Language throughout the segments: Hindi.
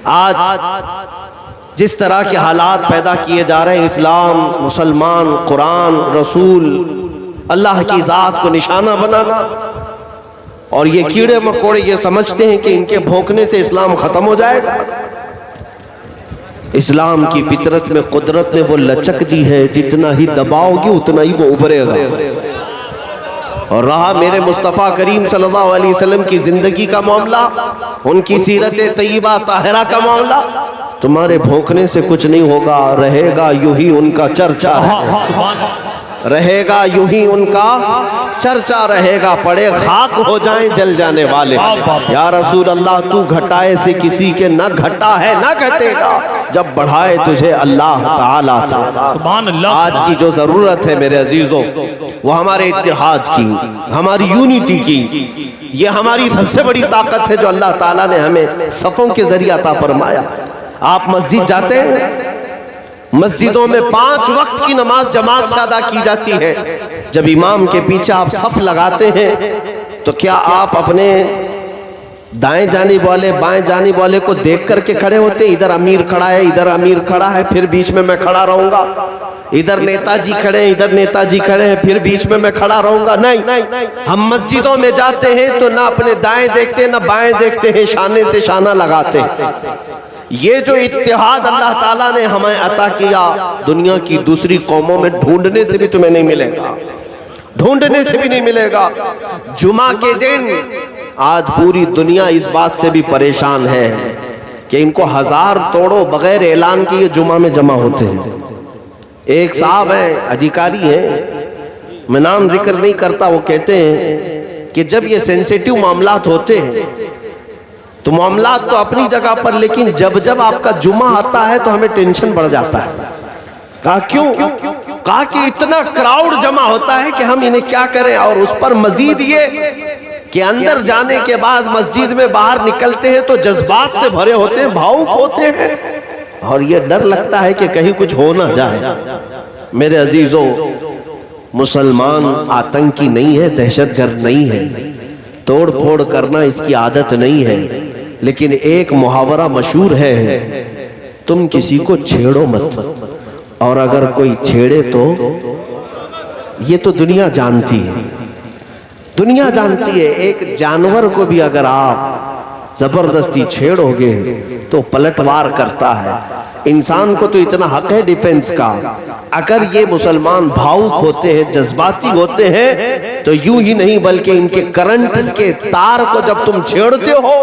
आज जिस तरह के हालात पैदा किए जा रहे हैं, इस्लाम, मुसलमान, कुरान, रसूल, अल्लाह की ज़ात को निशाना बनाना, और ये कीड़े मकोड़े ये समझते हैं कि इनके भौंकने से इस्लाम ख़त्म हो जाएगा। इस्लाम की फितरत में कुदरत ने वो लचक दी है, जितना ही दबाओगे उतना ही वो उभरेगा। और रहा मेरे मुस्तफ़ा करीम सल्लल्लाहु अलैहि वसल्लम की ज़िंदगी का मामला, उनकी सीरत तय्यबा ताहिरा का मामला, तुम्हारे भौंकने से कुछ नहीं होगा, रहेगा यूं ही उनका चर्चा रहेगा, यूं ही उनका चर्चा रहेगा। पड़े खाक हो जाएं जल जाने वाले। या रसूल अल्लाह, तू घटाए से किसी के न घटा है न घटेगा, जब बढ़ाए तुझे अल्लाह ताला। आज की जो जरूरत है मेरे अजीजों, वो हमारे इत्तेहाद की, हमारी यूनिटी की, ये हमारी सबसे बड़ी ताकत है जो अल्लाह ताला ने हमें सफ़ों के जरिए अता फरमाया। आप मस्जिद जाते हैं, मस्जिदों में 5 वक्त की नमाज जमात से अदा की जाती है। जब इमाम के पीछे आप सफ लगाते हैं तो क्या आप अपने दाएं जानिब वाले बाएं जानिब वाले को देख करके खड़े होते हैं? इधर अमीर खड़ा है, इधर अमीर खड़ा है, फिर बीच में मैं खड़ा रहूंगा। इधर नेताजी खड़े हैं, इधर नेताजी खड़े हैं, फिर बीच में मैं खड़ा रहूंगा। नहीं, हम मस्जिदों में जाते हैं तो ना अपने दाएं देखते ना बाएं देखते हैं, शाने से शाना लगाते हैं। ये जो इत्तेहाद अल्लाह ताला ने हमें अता किया, दुनिया की दूसरी कौमों में ढूंढने से भी तुम्हें नहीं मिलेगा, ढूंढने से भी नहीं मिलेगा। जुमा के दिन आज पूरी दुनिया इस बात से भी परेशान है कि इनको 1000 तोड़ो बगैर ऐलान के ये जुमा में जमा होते हैं। एक साहब है, अधिकारी हैं, मैं नाम जिक्र नहीं करता, वो कहते हैं कि जब ये सेंसिटिव मामलात होते हैं तो मामलात तो अपनी जगह पर, लेकिन जब जब आपका जुमा आता है तो हमें टेंशन बढ़ जाता है। कहा क्यों? कहा कि इतना क्राउड जमा होता है कि हम इन्हें क्या करें। और उस पर मजीद ये कि अंदर जाने के बाद मस्जिद में बाहर निकलते हैं तो जज्बात से भरे होते हैं, भावुक होते हैं, और ये डर लगता है कि कहीं कुछ हो ना जाए। मेरे अजीजों, मुसलमान आतंकी नहीं है, दहशतगर्द नहीं है, तोड़ फोड़ करना इसकी आदत नहीं है। लेकिन एक मुहावरा मशहूर है, तुम किसी को छेड़ो मत, और अगर कोई छेड़े तो ये तो दुनिया जानती है, दुनिया जानती है। एक जानवर को भी अगर आप जबरदस्ती छेड़ोगे तो पलटवार करता है। इंसान को तो इतना हक है डिफेंस का। अगर ये मुसलमान भावुक होते हैं, जज्बाती होते हैं, तो यूं ही नहीं बल्कि इनके करंट के तार को जब तुम छेड़ते हो,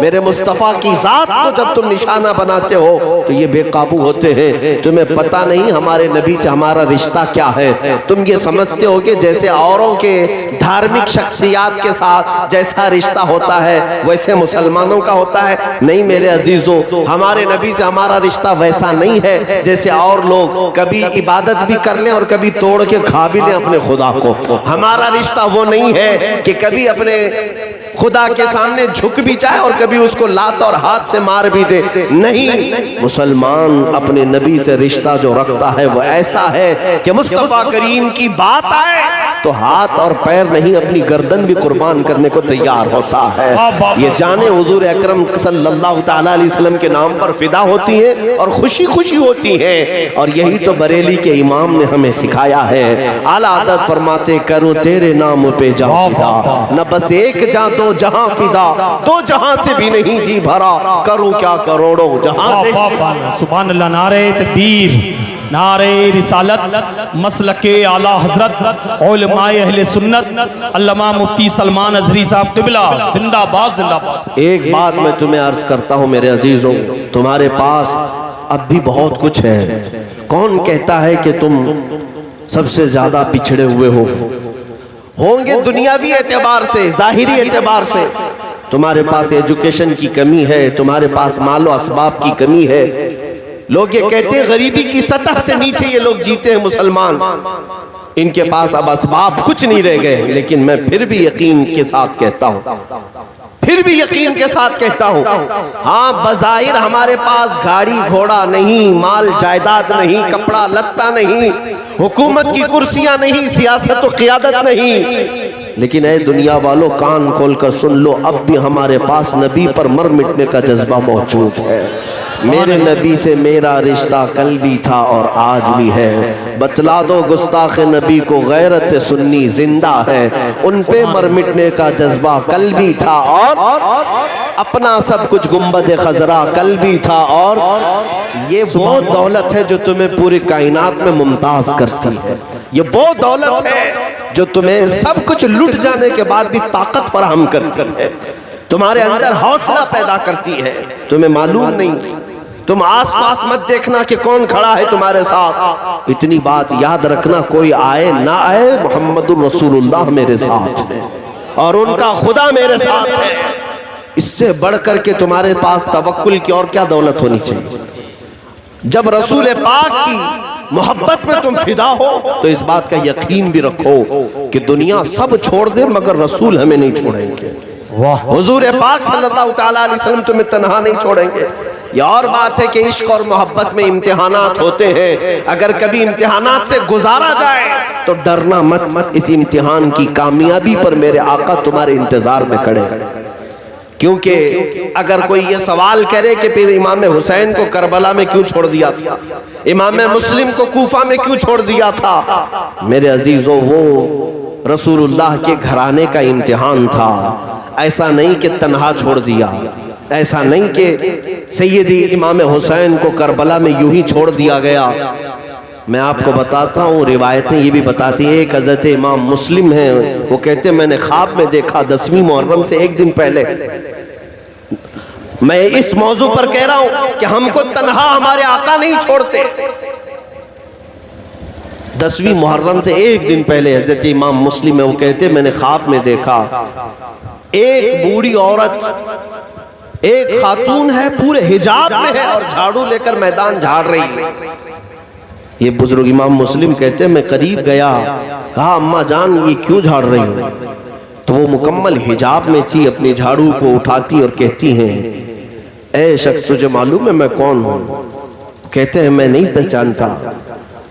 मेरे मुस्तफ़ा की ज़ात को जब तुम निशाना बनाते हो, तो ये बेकाबू होते हैं। तुम्हें पता नहीं हमारे नबी से हमारा रिश्ता क्या है। तुम ये समझते हो कि जैसे औरों के धार्मिक शख्सियात के साथ जैसा रिश्ता होता है वैसे मुसलमानों का होता है। नहीं मेरे अजीजों, हमारे नबी से हमारा रिश्ता वैसा नहीं है जैसे और लोग कभी इबादत भी कर लें और कभी तोड़ के खा भी लें अपने खुदा को। हमारा रिश्ता वो नहीं है कि कभी अपने खुदा के सामने झुक भी जाए और कभी उसको लात और हाथ से मार भी दे। नहीं, मुसलमान अपने नबी से रिश्ता जो रखता है वो ऐसा है कि मुस्तफ़ा करीम की बात आए तो हाथ और पैर नहीं, अपनी गर्दन भी कुर्बान करने को तैयार होता है। ये जाने हुजूर अकरम सल्लल्लाहु ताला अलैहि वसल्लम के नाम पर फिदा होती है और खुशी खुशी होती है। और यही तो बरेली के इमाम ने हमें सिखाया है। आला हज़रत फरमाते, करूं तेरे नाम पे जा फिदा, न बस एक जा दो जहां फिदा, दो जहां से भी नहीं जी भरा, करूं क्या करोड़ों जहां से। सुभान अल्लाह। नारे तकबीर, नारे रिसालत, मसलके आला हजरत उलमाए अहले सुन्नत अल्लामा मुफ्ती सलमान अजहरी साहब क़िबला जिंदाबाद जिंदाबाद। एक बात मैं तुम्हें अर्ज करता हूँ मेरे अजीजों, तुम्हारे पास अब भी बहुत कुछ है। कौन कहता है कि तुम सबसे ज्यादा पिछड़े हुए होंगे दुनियावी एतबार से, जाहिरी एतबार से। तुम्हारे पास एजुकेशन की कमी है, तुम्हारे पास मालो असबाब की कमी है। लोग ये कहते हैं गरीबी की सतह से नीचे ये लोग जीते हैं मुसलमान, इनके पास अब असबाब कुछ नहीं रह गए। लेकिन मैं फिर भी यकीन के साथ कहता हूँ, फिर भी यकीन के साथ कहता हूँ, हाँ बज़ाहिर हमारे पास गाड़ी घोड़ा नहीं, माल जायदाद नहीं, कपड़ा लत्ता नहीं, हुकूमत की कुर्सियां नहीं, सियासत और क़ियादत नहीं, लेकिन ऐ दुनिया वालों, कान खोलकर सुन लो, अब भी हमारे पास नबी पर मर मिटने का जज्बा मौजूद है। मेरे नबी से मेरा रिश्ता कल भी था और आज भी है। बतला दो गुस्ताख नबी को गैरत सुन्नी जिंदा है, उन पे मर मिटने का जज्बा कल भी था और अपना सब कुछ गुंबद खजरा कल भी था। और ये वो दौलत है जो तुम्हें पूरी कायनात में मुमताज करती है। ये वो दौलत है जो तुम्हें सब कुछ लूट जाने के बाद भी ताकत फराहम करती है, तुम्हारे अंदर हौसला पैदा करती है। तुम्हें मालूम नहीं, तुम आसपास मत देखना कि कौन खड़ा है तुम्हारे साथ। इतनी बात याद रखना, कोई आए ना आए, मोहम्मदुर रसूलुल्लाह मेरे साथ है और उनका खुदा मेरे साथ है। इससे बढ़कर के तुम्हारे पास तवक्कुल की और क्या दौलत होनी चाहिए। जब रसूल पाक की मोहब्बत में तुम फिदा हो तो इस बात का यकीन भी रखो कि दुनिया सब छोड़ दे मगर रसूल हमें नहीं छोड़ेंगे। हुजूर पाक सल्लल्लाहु तआला अलैहि वसल्लम तुम्हें तन्हा नहीं छोड़ेंगे। यह और बात है कि इश्क और मोहब्बत में इम्तिहानात होते हैं। अगर कभी इम्तिहानात से गुजारा जाए तो डरना मत, इस इम्तिहान की कामयाबी पर मेरे आका तुम्हारे इंतजार में खड़े हैं। क्योंकि अगर कोई ये सवाल करे कि फिर इमाम हुसैन को करबला में क्यों छोड़ दिया था, इमाम मुस्लिम को कूफा में क्यों छोड़ दिया था, मेरे अजीजों वो रसूलुल्लाह के घराने का इम्तिहान था। ऐसा नहीं कि तन्हा छोड़ दिया, ऐसा नहीं कि सैयदी इमाम हुसैन को करबला में यूं ही छोड़ दिया गया। मैं आपको बताता हूँ, रिवायतें ये भी बताती हैं। एक हज़रत इमाम मुस्लिम है, वो कहते हैं मैंने ख्वाब में देखा 10वीं मुहर्रम से एक दिन पहले, मैं इस मौजू पर कह रहा हूं कि हमको तन्हा हमारे आका नहीं छोड़ते। 10वीं मुहर्रम से एक दिन पहले हजरत इमाम मुस्लिम है, वो कहते मैंने ख्वाब में देखा एक बूढ़ी औरत, एक खातून है, पूरे हिजाब में है और झाड़ू लेकर मैदान झाड़ रही है। ये बुजुर्ग इमाम मुस्लिम कहते मैं करीब गया, कहा अम्मा जान ये क्यों झाड़ रही हो? तो वो मुकम्मल हिजाब में थी, अपनी झाड़ू को उठाती और कहती हैं ऐ शख्स तुझे मालूम है मैं कौन हूँ? कहते हैं मैं नहीं पहचानता।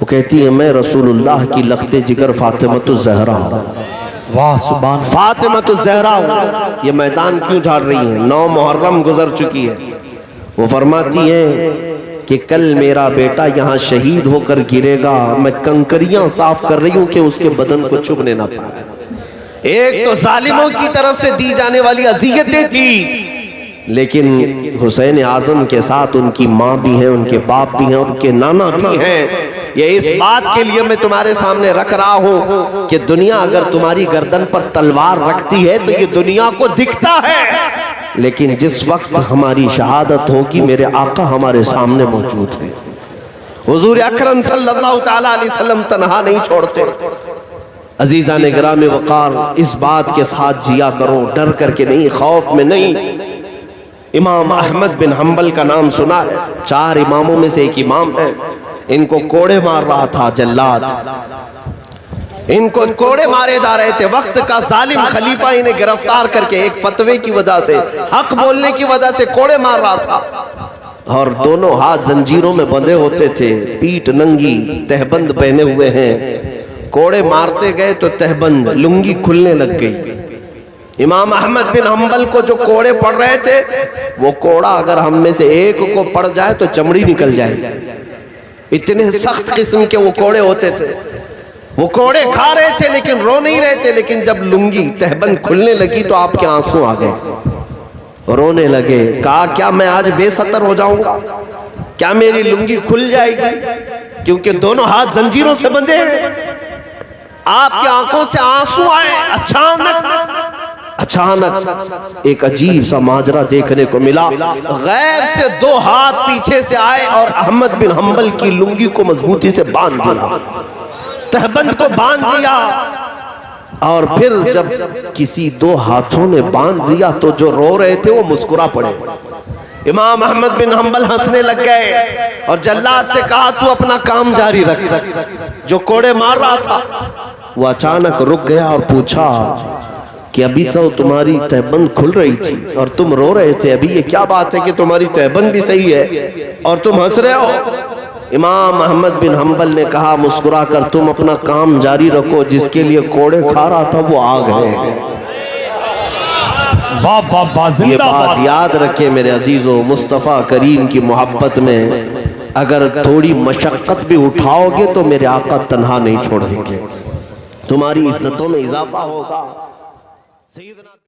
वो कहती है मैं रसूलुल्लाह की लख्ते जिगर फातिमतुज़ ज़हरा। वाह सुभान, फातिमतुज़ ज़हरा हूँ। ये मैदान क्यों झाड़ रही है? 9 मुहर्रम गुजर चुकी है। वो फरमाती है कि कल मेरा बेटा यहाँ शहीद होकर गिरेगा, मैं कंकरियां साफ कर रही हूँ कि उसके बदन को चुभने ना पाए। एक तो जालिमों की तरफ से दी जाने वाली अज़ियतें थी, लेकिन हुसैन आजम के साथ उनकी माँ भी है, उनके बाप भी हैं, उनके नाना भी हैं। ये इस बात के लिए मैं तुम्हारे सामने रख रहा हूँ कि दुनिया अगर तुम्हारी गर्दन पर तलवार रखती है तो ये दुनिया को दिखता है, लेकिन जिस वक्त हमारी शहादत होगी मेरे आका हमारे सामने मौजूद है। हुजूर अकरम सल्लल्लाहु तआला अलैहि वसल्लम तन्हा नहीं छोड़ते। अजीज़ान गिराम वक़ार, इस बात के साथ जिया करो, डर करके नहीं, खौफ में नहीं। इमाम अहमद बिन हम्बल का नाम सुना है, 4 इमामों में से एक इमाम है। इनको कोड़े मार रहा था जल्लाद, इनको कोड़े मारे जा रहे थे। वक्त का जालिम खलीफा इन्हें गिरफ्तार करके एक फतवे की वजह से, हक बोलने की वजह से कोड़े मार रहा था और दोनों हाथ जंजीरों में बंधे होते थे, पीठ नंगी, तहबंद पहने हुए हैं। कोड़े मारते गए तो तहबंद लुंगी खुलने लग गई। इमाम अहमद बिन हम्बल को जो कोड़े पड़ रहे थे, वो कोड़ा अगर हम में से एक को पड़ जाए तो चमड़ी निकल जाएगी। इतने सख्त किस्म के वो कोड़े होते थे। वो कोड़े खा रहे थे लेकिन रो नहीं रहे थे, लेकिन जब लुंगी तहबंद खुलने लगी तो आपके आंसू आ गए, रोने लगे। कहा क्या मैं आज बेसतर हो जाऊंगा? क्या मेरी लुंगी खुल जाएगी? क्योंकि दोनों हाथ जंजीरों से बंधे हैं। आपकी आंखों से आंसू आए। अचानक एक अजीब सा माजरा देखने को मिला। गैब से 2 हाथ पीछे से आए और अहमद बिन हम्बल की लुंगी को मजबूती से बांध दिया, तहबंद को बांध दिया। और फिर जब किसी 2 हाथों ने बांध दिया तो जो रो रहे थे वो मुस्कुरा पड़े। इमाम अहमद बिन हम्बल हंसने लग गए और जल्लाद से कहा तू अपना काम जारी रख। जो कोड़े मार रहा था वो अचानक रुक गया और पूछा कि अभी तो तुम्हारी तहबंद खुल रही थी और तुम रो रहे थे, अभी ये क्या बात है कि तुम्हारी तहबंद भी सही है और तुम हंस रहे हो? इमाम अहमद बिन हम्बल ने कहा मुस्कुरा कर, तुम अपना काम जारी रखो, जिसके लिए कोड़े खा रहा था वो आ गए। वाह वाह वाह, ये जिंदाबाद। बात याद रखे मेरे अजीजों, मुस्तफ़ा करीम की मोहब्बत में अगर थोड़ी मशक्क़त भी उठाओगे तो मेरे आका तन्हा नहीं छोड़ेंगे, तुम्हारी इज्जतों में इजाफा होगा। सैयदना